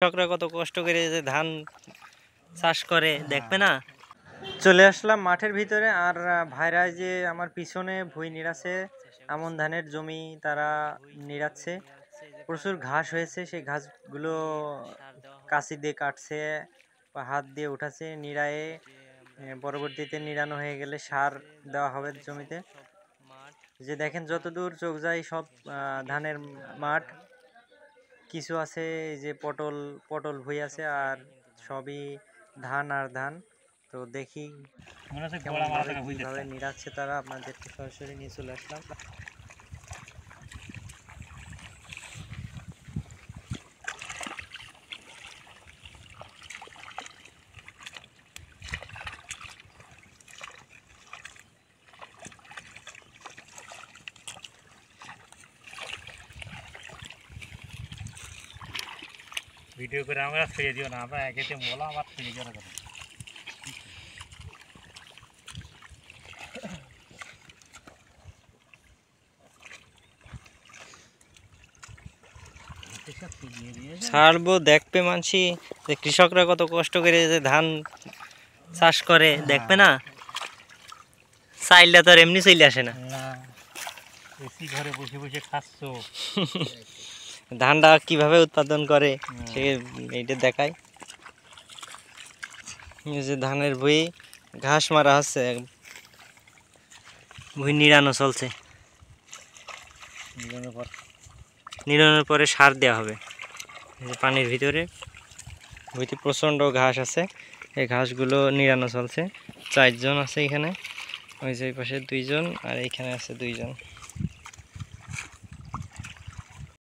কৃষকরা কত কষ্ট করে যে ধান চাষ করে দেখবে না। চলে আসলাম মাঠের ভিতরে, আর ভাইরা যে আমার পিছনে ভুঁই নিড়াচ্ছে, আমন ধানের জমি তারা নিড়াচ্ছে। প্রচুর ঘাস হয়েছে, সেই ঘাসগুলো কাঁচি দিয়ে কাটছে বা হাত দিয়ে উঠাচ্ছে, নিড়ায়ে পরবর্তীতে নিড়ানো হয়ে গেলে সার দেওয়া হবে জমিতে। যে দেখেন যতদূর চোখ যায় সব ধানের মাঠ। কিছু আছে যে পটল পটল ভুঁই আছে, আর সবই ধান আর ধান। তো দেখি কিভাবে নিড়াচ্ছে তারা, আপনাদেরকে সরাসরি নিয়ে চলে আসলাম। ভিডিও করে আমরা ছেড়ে দিও না, আমরা একেতে বলা আবার ছেড়ে দেওয়ার কথা। ছাড়বো দেখবে মানসি যে কৃষকরা কত কষ্ট করে যে ধান চাষ করে দেখবে না। চাইলটা তো আর এমনি চলে আসে না। এসি ঘরে বসে বসে খাচ্ছ, ধানটা কিভাবে উৎপাদন করে সে এইটা দেখায়। এই যে ধানের ভুঁই ঘাস মারা হচ্ছে, ভুঁই নিড়ানো চলছে। নিড়ানোর পরে সার দেওয়া হবে। পানির ভিতরে ভুঁইতে প্রচণ্ড ঘাস আছে, এই ঘাসগুলো নিড়ানো চলছে। 4 জন আছে এখানে, ওই যে পাশে 2 জন, আর এইখানে আছে 2 জন।